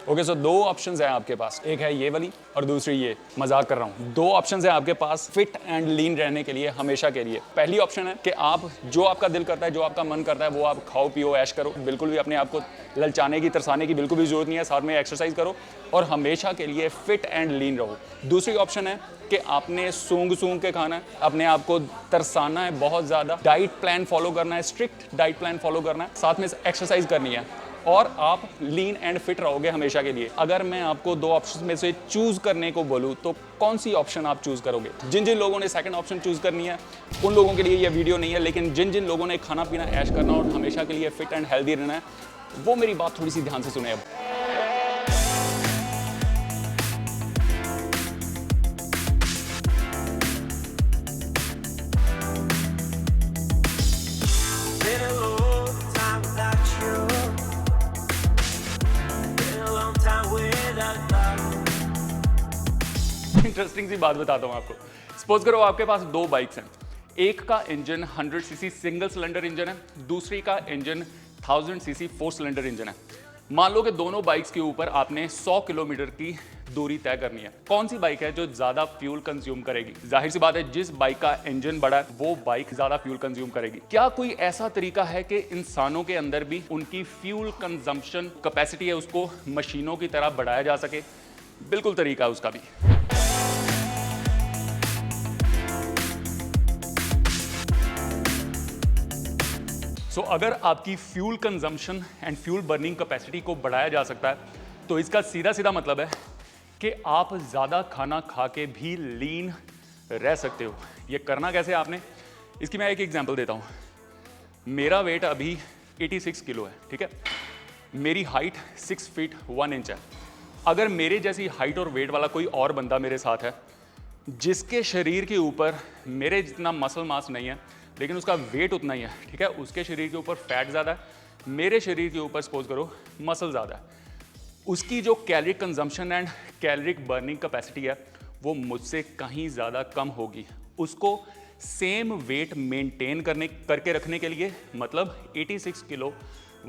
Okay, सो दो options हैं आपके पास, एक है ये वाली और दूसरी ये। मजाक कर रहा हूँ, दो ऑप्शंस हैं आपके पास फिट एंड लीन रहने के लिए, हमेशा के लिए। पहली ऑप्शन है कि आप जो आपका दिल करता है, जो आपका मन करता है, वो आप खाओ पियो ऐश करो, बिल्कुल भी अपने आप को ललचाने की तरसाने की बिल्कुल भी जरूरत नहीं है, साथ में एक्सरसाइज करो और हमेशा के लिए फिट एंड लीन रहो। दूसरी ऑप्शन है कि आपने सूंघ सूंघ के खाना है, अपने आप को तरसाना है बहुत ज़्यादा, डाइट प्लान फॉलो करना है, स्ट्रिक्ट डाइट प्लान फॉलो करना है, साथ में एक्सरसाइज करनी है और आप लीन एंड फिट रहोगे हमेशा के लिए। अगर मैं आपको दो ऑप्शन में से चूज करने को बोलूं तो कौन सी ऑप्शन आप चूज करोगे? जिन जिन लोगों ने सेकंड ऑप्शन चूज करनी है उन लोगों के लिए यह वीडियो नहीं है, लेकिन जिन जिन लोगों ने खाना पीना ऐश करना और हमेशा के लिए फिट एंड हेल्दी रहना है, वो मेरी बात थोड़ी सी ध्यान से सुने। अब इंटरेस्टिंग सी बात बताता हूं आपको। सपोज करो आपके पास दो बाइक्स हैं, एक का engine 100 CC single cylinder engine है, दूसरी का इंजन 1000 सीसी 4 सिलेंडर इंजन है। मान लो कि दोनों बाइक्स के ऊपर आपने 100 किलोमीटर की दूरी तय करनी है। कौन सी बाइक है जो ज्यादा फ्यूल कंज्यूम करेगी? जाहिर सी बात है, जिस बाइक का इंजन बड़ा है वो बाइक ज्यादा फ्यूल कंज्यूम करेगी। क्या कोई ऐसा तरीका है कि इंसानों के अंदर भी उनकी फ्यूल कंजम्पशन कैपेसिटी है उसको मशीनों की तरह बढ़ाया जा सके? बिल्कुल तरीका है उसका भी। अगर आपकी fuel consumption and fuel burning capacity को बढ़ाया जा सकता है तो इसका सीधा सीधा मतलब है कि आप ज़्यादा खाना खा के भी लीन रह सकते हो। ये करना कैसे आपने? इसकी मैं एक एग्जांपल देता हूँ। मेरा वेट अभी 86 किलो है, ठीक है। मेरी हाइट 6 फीट 1 इंच है। अगर मेरे जैसी हाइट और वेट वाला कोई और बंदा मेरे साथ है जिसके शरीर के ऊपर मेरे जितना मसल मास नहीं है लेकिन उसका वेट उतना ही है, ठीक है, उसके शरीर के ऊपर फैट ज़्यादा है, मेरे शरीर के ऊपर सपोज करो मसल ज़्यादा है, उसकी जो calorie consumption and caloric burning capacity है वो मुझसे कहीं ज़्यादा कम होगी। उसको सेम वेट मेंटेन करके रखने के लिए, मतलब 86 किलो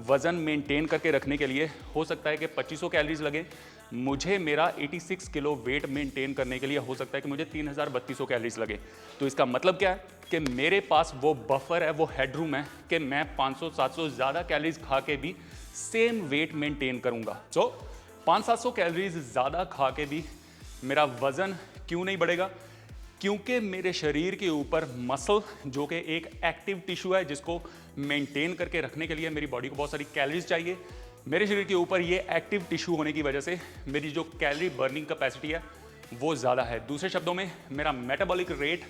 वज़न मेंटेन करके रखने के लिए हो सकता है कि 2500 कैलोरीज लगे, मुझे मेरा 86 किलो वेट मेंटेन करने के लिए हो सकता है कि मुझे 3200 कैलोरीज लगे। तो इसका मतलब क्या है कि मेरे पास वो बफर है, वो हेडरूम है कि मैं 500-700 ज़्यादा कैलोरीज खा के भी सेम वेट मेंटेन करूंगा। 500-700 कैलोरीज ज़्यादा खा के भी मेरा वज़न क्यों नहीं बढ़ेगा? क्योंकि मेरे शरीर के ऊपर मसल, जो कि एक एक्टिव टिश्यू है जिसको मेंटेन करके रखने के लिए मेरी बॉडी को बहुत सारी कैलोरीज चाहिए, मेरे शरीर के ऊपर ये एक्टिव टिश्यू होने की वजह से मेरी जो कैलोरी बर्निंग कैपेसिटी है वो ज़्यादा है। दूसरे शब्दों में मेरा मेटाबॉलिक रेट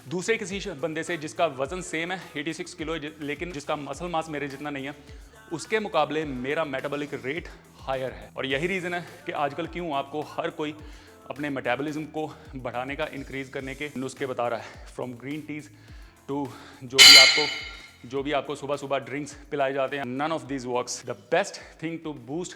दूसरे किसी बंदे से जिसका वज़न सेम है 86 किलो लेकिन जिसका मसल मास मेरे जितना नहीं है, उसके मुकाबले मेरा मेटाबॉलिक रेट हायर है। और यही रीज़न है कि आजकल क्यों आपको हर कोई अपने मेटाबॉलिज्म को बढ़ाने का, इंक्रीज़ करने के नुस्खे बता रहा है। फ्रॉम ग्रीन टीज़ टू जो भी आपको सुबह सुबह ड्रिंक्स पिलाए जाते हैं, none of these works. The best thing to boost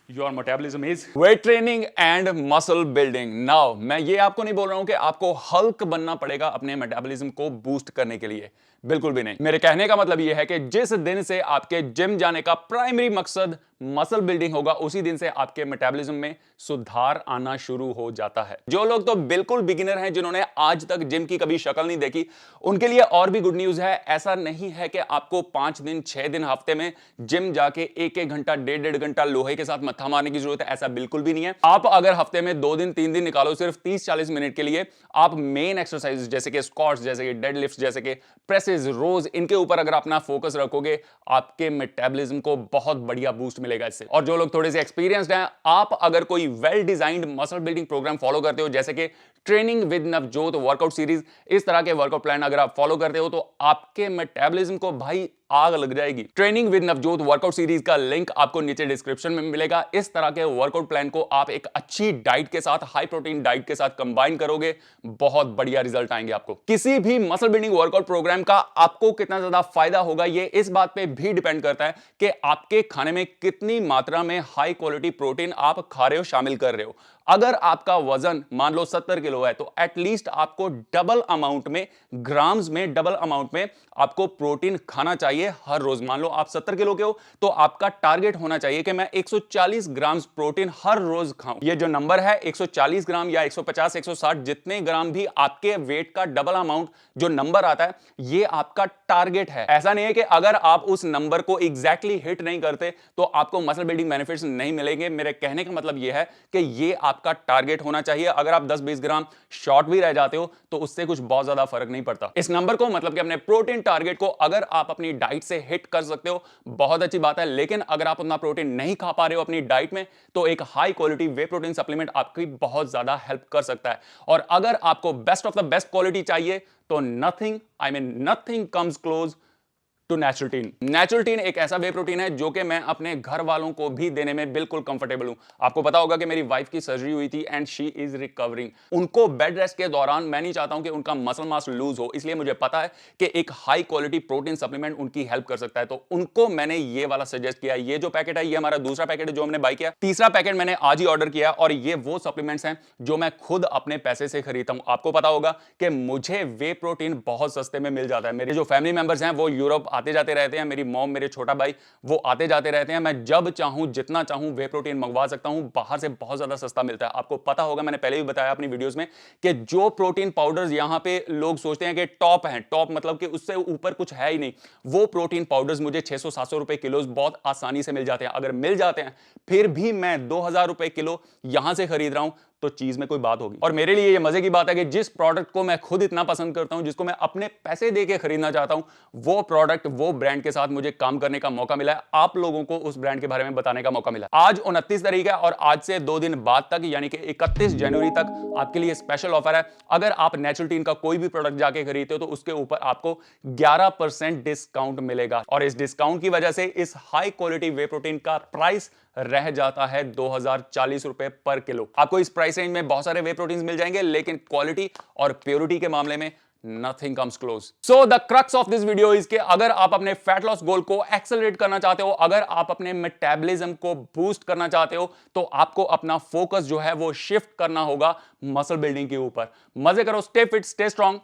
your metabolism is weight training and muscle building. Now मैं ये आपको नहीं बोल रहा हूं कि आपको हल्क बनना पड़ेगा अपने मेटाबॉलिज्म को बूस्ट करने के लिए, बिल्कुल भी नहीं। मेरे कहने का मतलब यह है कि जिस दिन से आपके जिम जाने का प्राइमरी मकसद मसल बिल्डिंग होगा, उसी दिन से आपके मेटाबॉलिज्म में सुधार आना शुरू हो जाता है। जो लोग तो बिल्कुल बिगिनर हैं, जिन्होंने आज तक जिम की कभी शक्ल नहीं देखी, उनके लिए और भी गुड न्यूज है। ऐसा नहीं है कि आपको 5 दिन 6 दिन हफ्ते में जिम जाके 1-1 घंटा 1.5 घंटा लोहे के साथ मत्था मारने की जरूरत है, ऐसा बिल्कुल भी नहीं है। आप अगर हफ्ते में 2 दिन 3 दिन निकालो सिर्फ 30-40 मिनट के लिए, आप मेन एक्सरसाइज जैसे कि स्क्वाट्स, जैसे कि डेडलिफ्ट, जैसे कि प्रेसेस, रोज, इनके ऊपर अगर अपना फोकस रखोगे, आपके मेटाबॉलिज्म को बहुत बढ़िया बूस्ट मिलेगा इससे। और जो लोग थोड़े से एक्सपीरियंस्ड हैं, आप अगर कोई well designed muscle building programme follow करते हो, जैसे कि training with Navjot workout series, इस तरह के वर्कआउट प्लान अगर आप फॉलो करते हो तो आपके मेटाबॉलिज्म को भाई आग लग जाएगी। Training with Navjot workout series का लिंक आपको नीचे डिस्क्रिप्शन में मिलेगा। इस तरह के वर्कआउट प्लान को आप एक अच्छी डाइट के साथ, हाई प्रोटीन डाइट के साथ कंबाइन करोगे, बहुत बढ़िया रिजल्ट आएंगे आपको। किसी भी मसल बिल्डिंग वर्कआउट प्रोग्राम का आपको कितना ज्यादा फायदा होगा, ये इस बात पे भी डिपेंड करता है कि आपके खाने में कितनी मात्रा में हाई क्वालिटी प्रोटीन आप खा रहे हो, शामिल कर रहे हो। अगर आपका वजन मान लो 70 किलो है तो एटलीस्ट आपको डबल अमाउंट में, ग्राम्स में डबल अमाउंट में आपको प्रोटीन खाना चाहिए हर रोज। मान लो आप 70 किलो के हो तो आपका टारगेट होना चाहिए कि मैं 140 ग्राम्स प्रोटीन हर रोज खाऊं। ये जो नंबर है 140 ग्राम या 150 160 जितने ग्राम भी आपके वेट का डबल अमाउंट जो नंबर आता है, ये आपका टारगेट है। ऐसा नहीं है कि अगर आप उस नंबर को एग्जैक्टली हिट नहीं करते तो आपको मसल बिल्डिंग बेनिफिट्स नहीं मिलेंगे। मेरे कहने का मतलब यह है कि यह आपका टारगेट होना चाहिए। अगर आप 10-20 ग्राम शॉर्ट भी रह जाते हो तो उससे कुछ बहुत ज्यादा फर्क नहीं पड़ता। इस नंबर को मतलब कि अपने प्रोटीन टारगेट को अगर आप अपनी डाइट से हिट कर सकते हो बहुत अच्छी बात है, लेकिन अगर आप उतना प्रोटीन नहीं खा पा रहे हो अपनी डाइट में तो एक हाई क्वालिटी वे प्रोटीन सप्लीमेंट आपकी बहुत ज्यादा हेल्प कर सकता है। और अगर आपको best of the best quality चाहिए तो नथिंग कम्स क्लोज टू नेचुरल्टीन। नेचुरल्टीन एक ऐसा वे प्रोटीन है जो कि मैं अपने घर वालों को भी देने में बिल्कुल कंफर्टेबल हूं। आपको पता होगा कि मेरी वाइफ की सर्जरी हुई थी एंड शी इज रिकवरिंग। उनको बेड रेस्ट के दौरान मैं नहीं चाहता हूं कि उनका मसल मास लूज हो, इसलिए मुझे पता है कि एक हाई क्वालिटी प्रोटीन सप्लीमेंट उनकी हेल्प कर सकता है, तो उनको मैंने ये वाला सजेस्ट किया। ये जो पैकेट है ये हमारा दूसरा पैकेट है जो हमने बाय किया। तीसरा पैकेट मैंने आज ही ऑर्डर किया और ये वो सप्लीमेंट्स हैं जो मैं खुद अपने पैसे से खरीदता हूं। आपको पता होगा कि मुझे वे प्रोटीन बहुत सस्ते में मिल जाता है। मेरे जो फैमिली मेंबर्स हैं वो यूरोप आते जाते रहते हैं, मेरी मॉम, मेरे छोटा भाई वो आते जाते रहते हैं। मैं जब चाहूं जितना चाहूं वे प्रोटीन मंगवा सकता हूं, बाहर से बहुत ज्यादा सस्ता मिलता है। आपको पता होगा, मैंने पहले भी बताया अपनी वीडियोस में कि जो प्रोटीन पाउडर्स यहां पे लोग सोचते हैं कि टॉप हैं, टॉप मतलब कि उससे ऊपर कुछ है ही नहीं, वो प्रोटीन पाउडर्स मुझे 600-700 रुपए किलो बहुत आसानी से मिल जाते हैं। अगर मिल जाते हैं फिर भी मैं 2000 रुपए किलो यहां से खरीद रहा हूं तो चीज में कोई बात होगी। और मेरे लिए ये मजे की बात है कि जिस प्रोडक्ट को मैं खुद इतना पसंद करता हूं, जिसको मैं अपने पैसे देके खरीदना चाहता हूं, वो प्रोडक्ट, वो ब्रांड के साथ मुझे काम करने का मौका मिला है। आप लोगों को उस ब्रांड के बारे में बताने का मौका मिला। आज 29 तारीख है और आज से 2 दिन बाद तक यानी कि 31 जनवरी तक आपके लिए स्पेशल ऑफर है। अगर आप नेचुरल्टीन का कोई भी प्रोडक्ट जाके खरीदते हो तो उसके ऊपर आपको 11% डिस्काउंट मिलेगा और इस डिस्काउंट की वजह से इस हाई क्वालिटी वे प्रोटीन का प्राइस रह जाता है 2040 रुपए पर किलो। आपको इस प्राइस रेंज में बहुत सारे वे प्रोटीन्स मिल जाएंगे, लेकिन क्वालिटी और प्योरिटी के मामले में nothing comes close. So the crux of this video is कि अगर आप अपने फैट लॉस गोल को एक्सेलरेट करना चाहते हो, अगर आप अपने मेटाबॉलिज्म को बूस्ट करना चाहते हो, तो आपको अपना फोकस जो है वो शिफ्ट करना होगा मसल बिल्डिंग के ऊपर। मजे करो, स्टे फिट, स्टे स्ट्रांग।